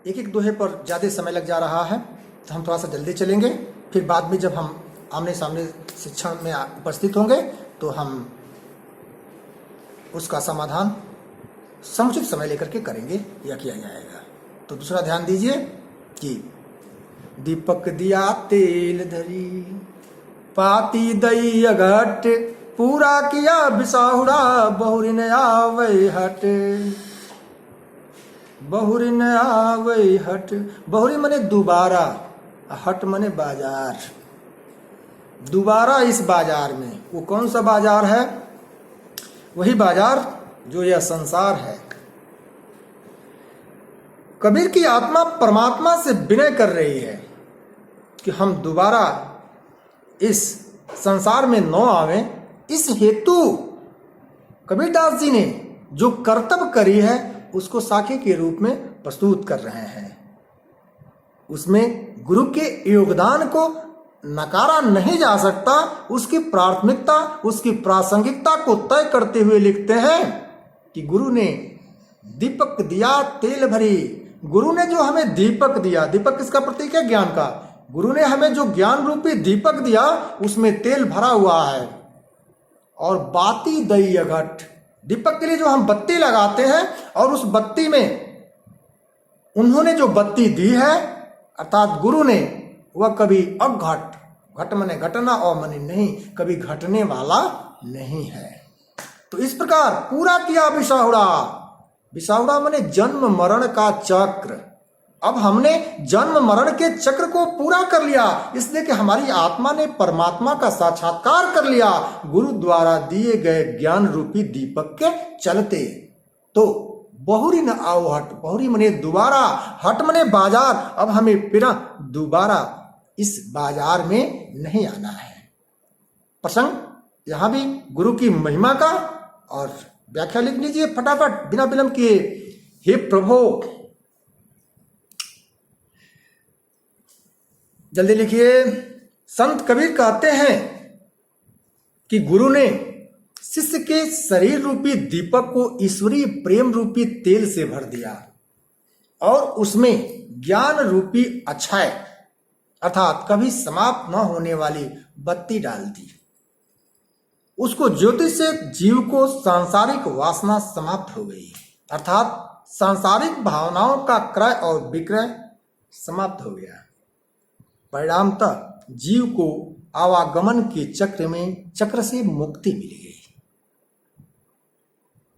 एक एक दोहे पर ज़्यादा समय लग जा रहा है, तो हम थोड़ा सा जल्दी चलेंगे। फिर बाद में जब हम आमने सामने शिक्षण में उपस्थित होंगे तो हम उसका समाधान समुचित समय लेकर के करेंगे या किया जाएगा। तो दूसरा ध्यान दीजिए कि दीपक दिया तेल धरी, पाती दई अघट, पूरा किया बिसाहुड़ा, बहुरिन आवै हट। बहुरिन आवै हट, बहुरी मने दोबारा, हट मने बाजार। दोबारा इस बाजार में, वो कौन सा बाजार है? वही बाजार जो यह संसार है। कबीर की आत्मा परमात्मा से विनय कर रही है कि हम दोबारा इस संसार में न आवें। इस हेतु कबीरदास जी ने जो कर्तव्य करी है उसको साखी के रूप में प्रस्तुत कर रहे हैं। उसमें गुरु के योगदान को नकारा नहीं जा सकता। उसकी प्राथमिकता, उसकी प्रासंगिकता को तय करते हुए लिखते हैं कि गुरु ने दीपक दिया तेल भरी। गुरु ने जो हमें दीपक दिया, दीपक किसका प्रतीक है? ज्ञान का। गुरु ने हमें जो ज्ञान रूपी दीपक दिया उसमें तेल भरा हुआ है। और बाती दई अघट, दीपक के लिए जो हम बत्ती लगाते हैं और उस बत्ती में उन्होंने जो बत्ती दी है अर्थात गुरु ने, वह कभी अघट, घट मने घटना और मने नहीं, कभी घटने वाला नहीं है। तो इस प्रकार पूरा किया बिसाहुड़ा। बिसाहुड़ा मने जन्म मरण का चक्र। अब हमने जन्म मरण के चक्र को पूरा कर लिया, इसलिए कि हमारी आत्मा ने परमात्मा का साक्षात्कार कर लिया गुरु द्वारा दिए गए ज्ञान रूपी दीपक के चलते। तो बहुरी न आओ हट, बहुरी मने दोबारा, हट मने बाजार। अब हमें फिर दोबारा इस बाजार में नहीं आना है। प्रसंग यहां भी गुरु की महिमा का, और व्याख्या लिख लीजिए फटाफट बिना विलंब किए। हे प्रभु, जल्दी लिखिए। संत कबीर कहते हैं कि गुरु ने शिष्य के शरीर रूपी दीपक को ईश्वरीय प्रेम रूपी तेल से भर दिया और उसमें ज्ञान रूपी अक्षय अर्थात कभी समाप्त न होने वाली बत्ती डाल दी। उसको ज्योति से जीव को सांसारिक वासना समाप्त हो गई, अर्थात सांसारिक भावनाओं का क्रय और विक्रय समाप्त हो गया। परिणामतः जीव को आवागमन के चक्र से मुक्ति मिल गई।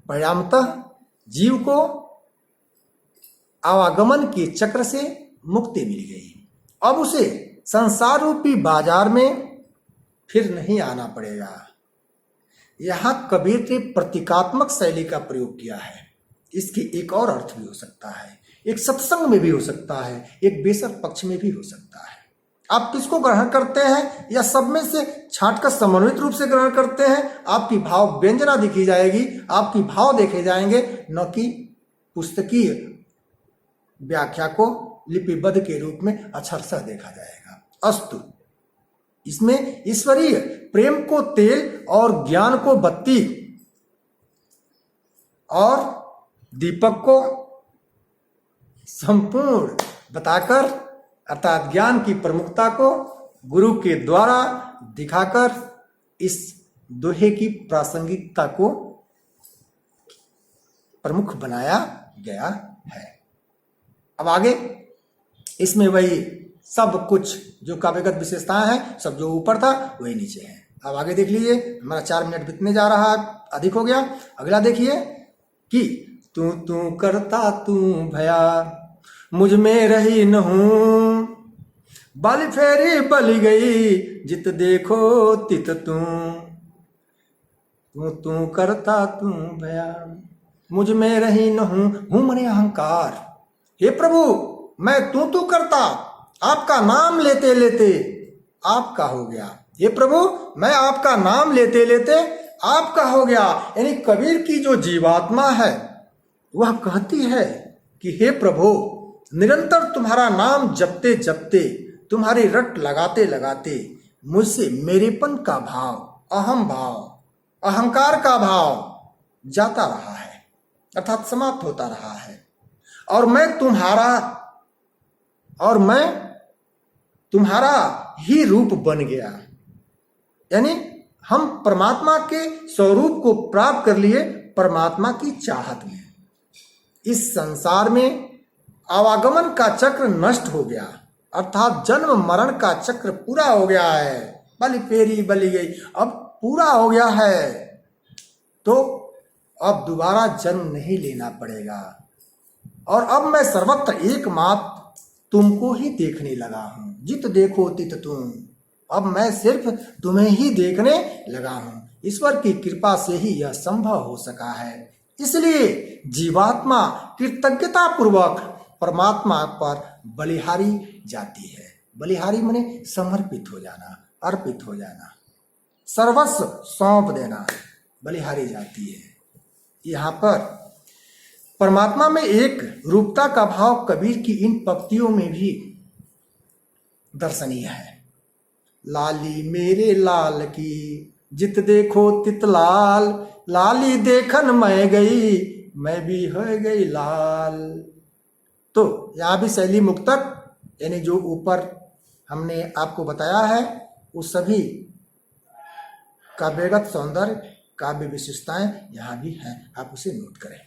परिणामतः जीव को आवागमन के चक्र से मुक्ति मिल गई। अब उसे संसार रूपी बाजार में फिर नहीं आना पड़ेगा। यहां कबीर ने प्रतीकात्मक शैली का प्रयोग किया है। इसके एक और अर्थ भी हो सकता है, एक सत्संग में भी हो सकता है, एक बेसर पक्ष में भी हो सकता है। आप किसको ग्रहण करते हैं या सब में से छांटकर समन्वित रूप से ग्रहण करते हैं, आपकी भाव व्यंजना दिखी जाएगी, आपकी भाव देखे जाएंगे, न कि पुस्तकीय व्याख्या को लिपिबद्ध के रूप में अक्षरशः देखा जाएगा। अस्तु, इसमें ईश्वरीय प्रेम को तेल और ज्ञान को बत्ती और दीपक को संपूर्ण बताकर अर्थात ज्ञान की प्रमुखता को गुरु के द्वारा दिखाकर इस दोहे की प्रासंगिकता को प्रमुख बनाया गया है। अब आगे इसमें वही सब कुछ जो काव्यगत विशेषताएं हैं, सब जो ऊपर था वही नीचे है। अब आगे देख लीजिए, हमारा 4 मिनट बीतने जा रहा है, अधिक हो गया। अगला देखिए कि तू करता तू भया, मुझ में रही न हूं, बल फेरी बली गई, जित देखो तित तू करता तू भया, मुझ में रही न हूं मने अहंकार। हे प्रभु, मैं तू करता, आपका नाम लेते लेते आपका हो गया। हे प्रभु, मैं आपका नाम लेते लेते आपका हो गया। यानी कबीर की जो जीवात्मा है वह कहती है कि हे प्रभु, निरंतर तुम्हारा नाम जपते जपते, तुम्हारी रट लगाते लगाते मुझसे मेरेपन का भाव, अहम भाव, अहंकार का भाव जाता रहा है, अर्थात समाप्त होता रहा है। और मैं तुम्हारा और मैं तुम्हारा ही रूप बन गया। यानी हम परमात्मा के स्वरूप को प्राप्त कर लिए परमात्मा की चाहत में। इस संसार में आवागमन का चक्र नष्ट हो गया, अर्थात जन्म मरण का चक्र पूरा हो गया है। बलि फेरी बलि गई, अब पूरा हो गया है, तो अब दोबारा जन्म नहीं लेना पड़ेगा। और अब मैं सर्वत्र एकमात्र तुमको ही देखने लगा हूं। जित देखो तित तुम, अब मैं सिर्फ तुम्हें ही देखने लगा हूं। ईश्वर की कृपा से ही यह संभव हो सका है। इसलिए जीवात्मा कृतज्ञता पूर्वक परमात्मा पर बलिहारी जाती है। बलिहारी माने समर्पित हो जाना, अर्पित हो जाना, सर्वस्व सौंप देना, बलिहारी जाती है। यहाँ पर परमात्मा में एक रूपता का भाव कबीर की इन पंक्तियों में भी दर्शनीय है। लाली मेरे लाल की जित देखो तित लाल, लाली देखन मैं गई मैं भी हो गई लाल। तो यहाँ भी शैली मुक्तक यानी जो ऊपर हमने आपको बताया है वो सभी काव्यगत सौंदर्य काव्य विशेषताएं यहाँ भी हैं, आप उसे नोट करें।